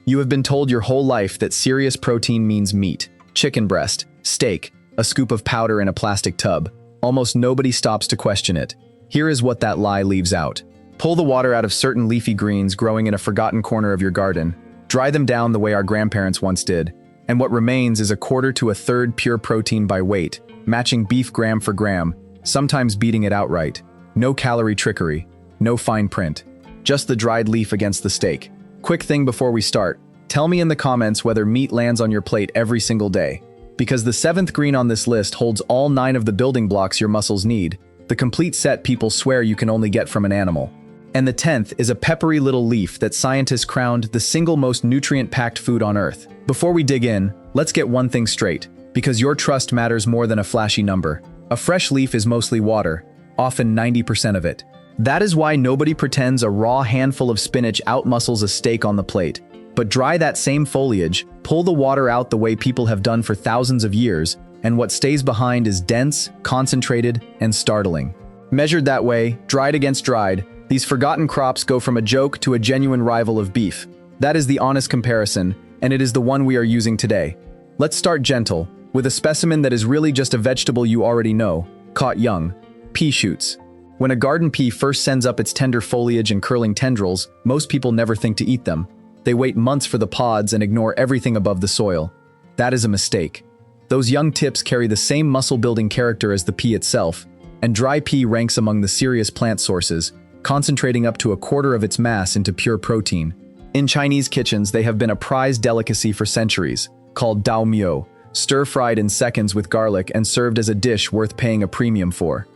You have been told your whole life that serious protein means meat, chicken breast, steak, a scoop of powder in a plastic tub. Almost nobody stops to question it. Here is what that lie leaves out. Pull the water out of certain leafy greens growing in a forgotten corner of your garden. Dry them down the way our grandparents once did. And what remains is a quarter to a third pure protein by weight, matching beef gram for gram, sometimes beating it outright. No calorie trickery, no fine print. Just the dried leaf against the steak. Quick thing before we start, tell me in the comments whether meat lands on your plate every single day. Because the 7th green on this list holds all 9 of the building blocks your muscles need, the complete set people swear you can only get from an animal. And the 10th is a peppery little leaf that scientists crowned the single most nutrient-packed food on Earth. Before we dig in, let's get one thing straight, because your trust matters more than a flashy number. A fresh leaf is mostly water, often 90% of it. That is why nobody pretends a raw handful of spinach outmuscles a steak on the plate. But dry that same foliage, pull the water out the way people have done for thousands of years, and what stays behind is dense, concentrated, and startling. Measured that way, dried against dried, these forgotten crops go from a joke to a genuine rival of beef. That is the honest comparison, and it is the one we are using today. Let's start gentle, with a specimen that is really just a vegetable you already know, caught young: pea shoots. When a garden pea first sends up its tender foliage and curling tendrils, most people never think to eat them. They wait months for the pods and ignore everything above the soil. That is a mistake. Those young tips carry the same muscle-building character as the pea itself, and dry pea ranks among the serious plant sources, concentrating up to a quarter of its mass into pure protein. In Chinese kitchens, they have been a prized delicacy for centuries, called dao miao, stir-fried in seconds with garlic and served as a dish worth paying a premium for.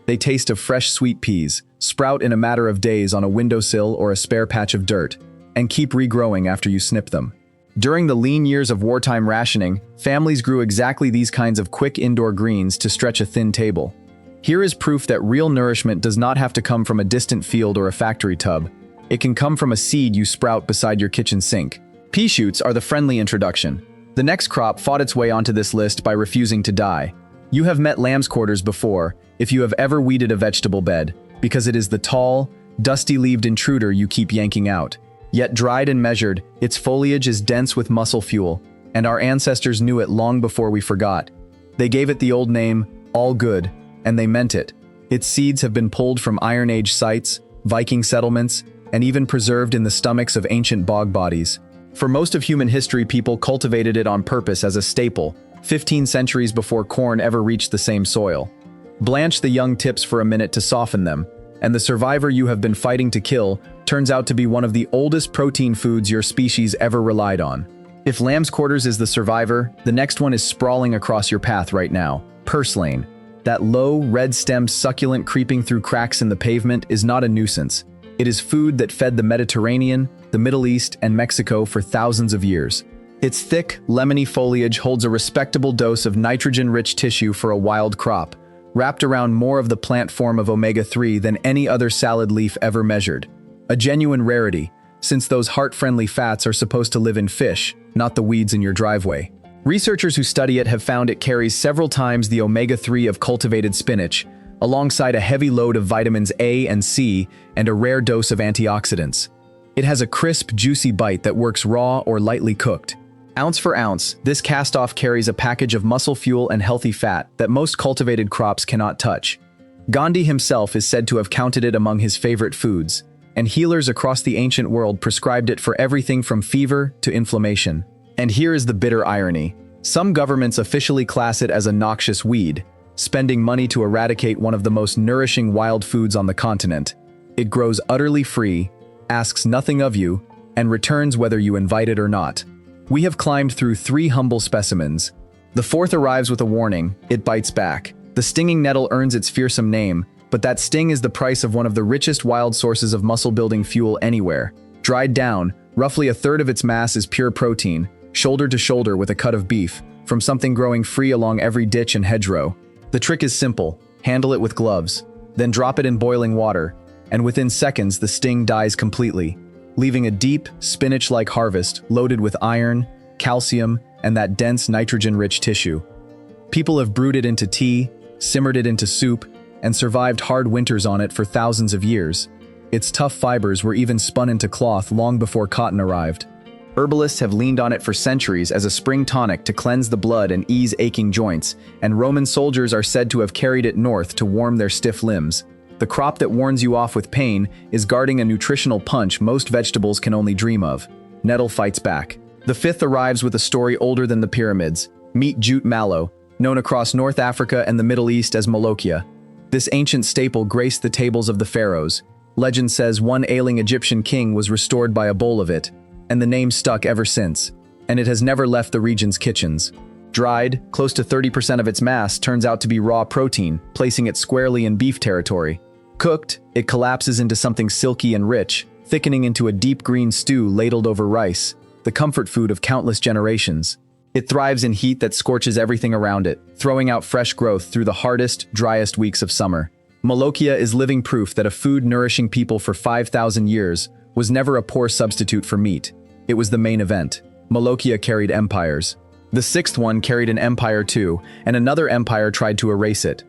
They taste of fresh sweet peas, sprout in a matter of days on a windowsill or a spare patch of dirt, and keep regrowing after you snip them. During the lean years of wartime rationing, families grew exactly these kinds of quick indoor greens to stretch a thin table. Here is proof that real nourishment does not have to come from a distant field or a factory tub. It can come from a seed you sprout beside your kitchen sink. Pea shoots are the friendly introduction. The next crop fought its way onto this list by refusing to die. You have met lamb's quarters before, if you have ever weeded a vegetable bed, because it is the tall, dusty-leaved intruder you keep yanking out. Yet dried and measured, its foliage is dense with muscle fuel, and our ancestors knew it long before we forgot. They gave it the old name, all good, and they meant it. Its seeds have been pulled from Iron Age sites, Viking settlements, and even preserved in the stomachs of ancient bog bodies. For most of human history, people cultivated it on purpose as a staple, 15 centuries before corn ever reached the same soil. Blanch the young tips for a minute to soften them, and the survivor you have been fighting to kill turns out to be one of the oldest protein foods your species ever relied on. If lamb's quarters is the survivor, the next one is sprawling across your path right now: purslane. That low, red-stemmed succulent creeping through cracks in the pavement is not a nuisance. It is food that fed the Mediterranean, the Middle East, and Mexico for thousands of years. Its thick, lemony foliage holds a respectable dose of nitrogen-rich tissue for a wild crop, wrapped around more of the plant form of omega-3 than any other salad leaf ever measured. A genuine rarity, since those heart-friendly fats are supposed to live in fish, not the weeds in your driveway. Researchers who study it have found it carries several times the omega-3 of cultivated spinach, alongside a heavy load of vitamins A and C and a rare dose of antioxidants. It has a crisp, juicy bite that works raw or lightly cooked. Ounce for ounce, this cast-off carries a package of muscle fuel and healthy fat that most cultivated crops cannot touch. Gandhi himself is said to have counted it among his favorite foods, and healers across the ancient world prescribed it for everything from fever to inflammation. And here is the bitter irony. Some governments officially class it as a noxious weed, spending money to eradicate one of the most nourishing wild foods on the continent. It grows utterly free, asks nothing of you, and returns whether you invite it or not. We have climbed through 3 humble specimens. The 4th arrives with a warning: it bites back. The stinging nettle earns its fearsome name, but that sting is the price of one of the richest wild sources of muscle-building fuel anywhere. Dried down, roughly a third of its mass is pure protein, shoulder to shoulder with a cut of beef, from something growing free along every ditch and hedgerow. The trick is simple: handle it with gloves, then drop it in boiling water, and within seconds the sting dies completely, leaving a deep, spinach-like harvest loaded with iron, calcium, and that dense nitrogen-rich tissue. People have brewed it into tea, simmered it into soup, and survived hard winters on it for thousands of years. Its tough fibers were even spun into cloth long before cotton arrived. Herbalists have leaned on it for centuries as a spring tonic to cleanse the blood and ease aching joints, and Roman soldiers are said to have carried it north to warm their stiff limbs. The crop that warns you off with pain is guarding a nutritional punch most vegetables can only dream of. Nettle fights back. The fifth arrives with a story older than the pyramids. Meet jute mallow, known across North Africa and the Middle East as molokhia. This ancient staple graced the tables of the pharaohs. Legend says one ailing Egyptian king was restored by a bowl of it, and the name stuck ever since, and it has never left the region's kitchens. Dried, close to 30% of its mass turns out to be raw protein, placing it squarely in beef territory. Cooked, it collapses into something silky and rich, thickening into a deep green stew ladled over rice, the comfort food of countless generations. It thrives in heat that scorches everything around it, throwing out fresh growth through the hardest, driest weeks of summer. Molokhia is living proof that a food nourishing people for 5,000 years was never a poor substitute for meat. It was the main event. Molokhia carried empires. The sixth one carried an empire too, and another empire tried to erase it.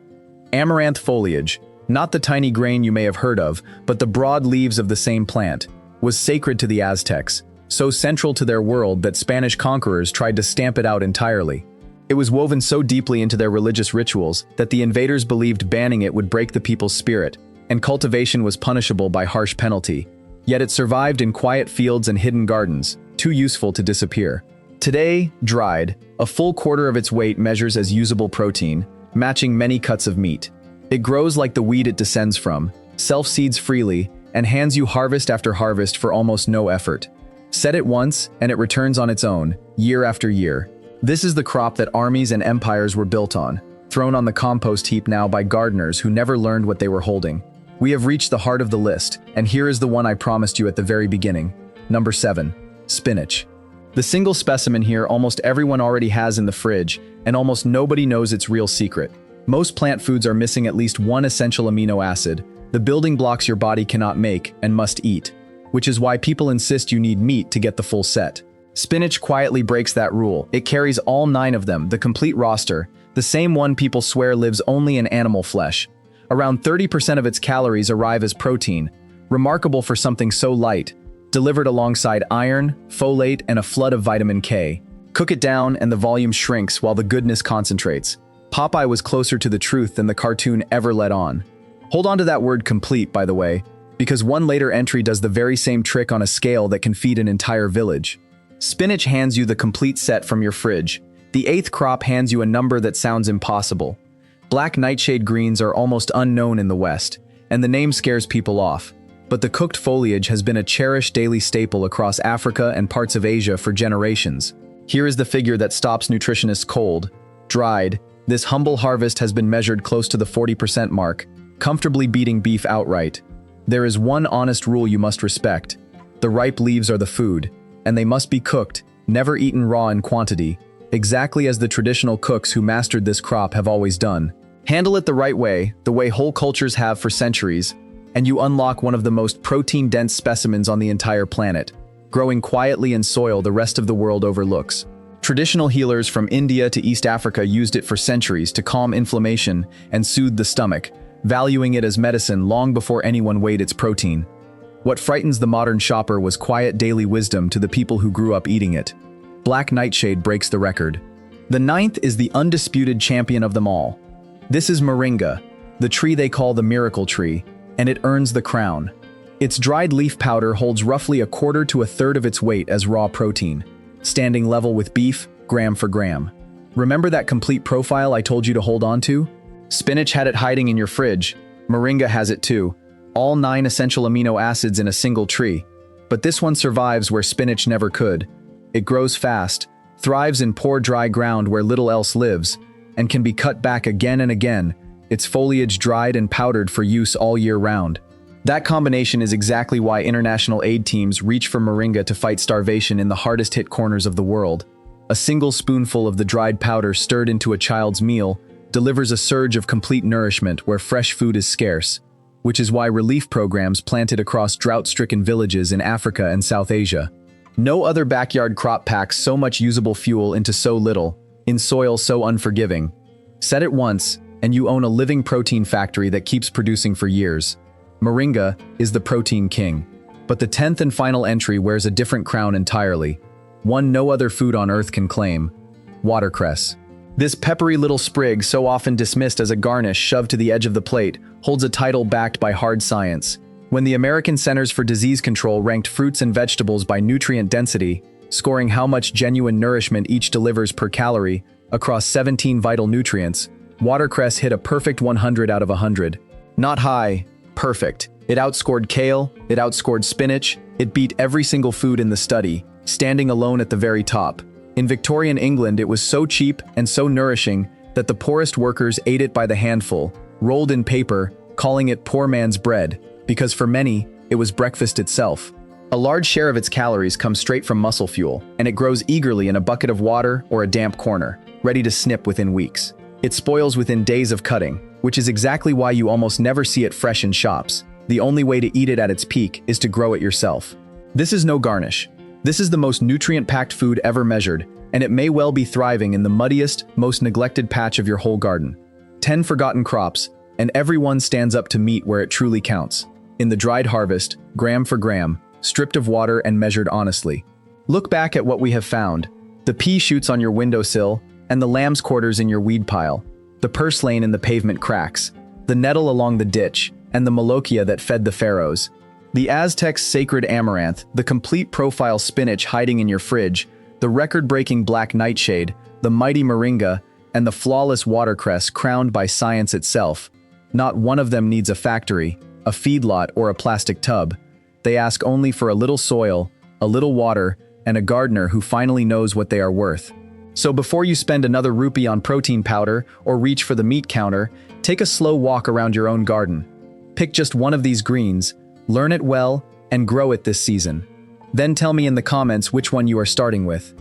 Amaranth foliage, not the tiny grain you may have heard of, but the broad leaves of the same plant, was sacred to the Aztecs, so central to their world that Spanish conquerors tried to stamp it out entirely. It was woven so deeply into their religious rituals that the invaders believed banning it would break the people's spirit, and cultivation was punishable by harsh penalty. Yet it survived in quiet fields and hidden gardens, too useful to disappear. Today, dried, a full quarter of its weight measures as usable protein, matching many cuts of meat. It grows like the weed it descends from, self-seeds freely, and hands you harvest after harvest for almost no effort. Set it once, and it returns on its own, year after year. This is the crop that armies and empires were built on, thrown on the compost heap now by gardeners who never learned what they were holding. We have reached the heart of the list, and here is the one I promised you at the very beginning. Number 7. Spinach. The single specimen here almost everyone already has in the fridge, and almost nobody knows its real secret. Most plant foods are missing at least one essential amino acid, the building blocks your body cannot make and must eat, which is why people insist you need meat to get the full set. Spinach quietly breaks that rule. It carries all 9 of them, the complete roster, the same one people swear lives only in animal flesh. Around 30% of its calories arrive as protein, remarkable for something so light, delivered alongside iron, folate, and a flood of vitamin K. Cook it down and the volume shrinks while the goodness concentrates. Popeye was closer to the truth than the cartoon ever let on. Hold on to that word complete, by the way, because one later entry does the very same trick on a scale that can feed an entire village. Spinach hands you the complete set from your fridge. The 8th crop hands you a number that sounds impossible. Black nightshade greens are almost unknown in the West, and the name scares people off. But the cooked foliage has been a cherished daily staple across Africa and parts of Asia for generations. Here is the figure that stops nutritionists cold. Dried, this humble harvest has been measured close to the 40% mark, comfortably beating beef outright. There is one honest rule you must respect. The ripe leaves are the food, and they must be cooked, never eaten raw in quantity, exactly as the traditional cooks who mastered this crop have always done. Handle it the way whole cultures have for centuries, and you unlock one of the most protein-dense specimens on the entire planet, growing quietly in soil the rest of the world overlooks. Traditional healers from India to East Africa used it for centuries to calm inflammation and soothe the stomach, valuing it as medicine long before anyone weighed its protein. What frightens the modern shopper was quiet daily wisdom to the people who grew up eating it. Black nightshade breaks the record. The 9th is the undisputed champion of them all. This is Moringa, the tree they call the miracle tree, and it earns the crown. Its dried leaf powder holds roughly 1/4 to 1/3 of its weight as raw protein, standing level with beef, gram for gram. Remember that complete profile I told you to hold on to? Spinach had it hiding in your fridge. Moringa has it too. All 9 essential amino acids in a single tree. But this one survives where spinach never could. It grows fast, thrives in poor dry ground where little else lives, and can be cut back again and again, its foliage dried and powdered for use all year round. That combination is exactly why international aid teams reach for Moringa to fight starvation in the hardest-hit corners of the world. A single spoonful of the dried powder stirred into a child's meal delivers a surge of complete nourishment where fresh food is scarce, which is why relief programs planted across drought-stricken villages in Africa and South Asia. No other backyard crop packs so much usable fuel into so little, in soil so unforgiving. Set it once, and you own a living protein factory that keeps producing for years. Moringa is the protein king. But the 10th and final entry wears a different crown entirely. one no other food on earth can claim: watercress. This peppery little sprig, so often dismissed as a garnish shoved to the edge of the plate, holds a title backed by hard science. When the American Centers for Disease Control ranked fruits and vegetables by nutrient density, scoring how much genuine nourishment each delivers per calorie across 17 vital nutrients, watercress hit a perfect 100 out of 100. Not high, perfect. It outscored kale, it outscored spinach, it beat every single food in the study, standing alone at the very top. In Victorian England, it was so cheap and so nourishing that the poorest workers ate it by the handful, rolled in paper, calling it poor man's bread, because for many, it was breakfast itself. A large share of its calories come straight from muscle fuel, and it grows eagerly in a bucket of water or a damp corner, ready to snip within weeks. It spoils within days of cutting, which is exactly why you almost never see it fresh in shops. The only way to eat it at its peak is to grow it yourself. This is no garnish. This is the most nutrient-packed food ever measured, and it may well be thriving in the muddiest, most neglected patch of your whole garden. 10 forgotten crops, and every one stands up to meet where it truly counts. In the dried harvest, gram for gram, stripped of water and measured honestly. Look back at what we have found: the pea shoots on your windowsill, and the lamb's quarters in your weed pile, the purslane in the pavement cracks, the nettle along the ditch, and the molochia that fed the pharaohs. The Aztecs' sacred amaranth, the complete profile spinach hiding in your fridge, the record-breaking black nightshade, the mighty moringa, and the flawless watercress crowned by science itself. Not one of them needs a factory, a feedlot, or a plastic tub. They ask only for a little soil, a little water, and a gardener who finally knows what they are worth. So before you spend another rupee on protein powder or reach for the meat counter, take a slow walk around your own garden. Pick just one of these greens, learn it well, and grow it this season. Then tell me in the comments which one you are starting with.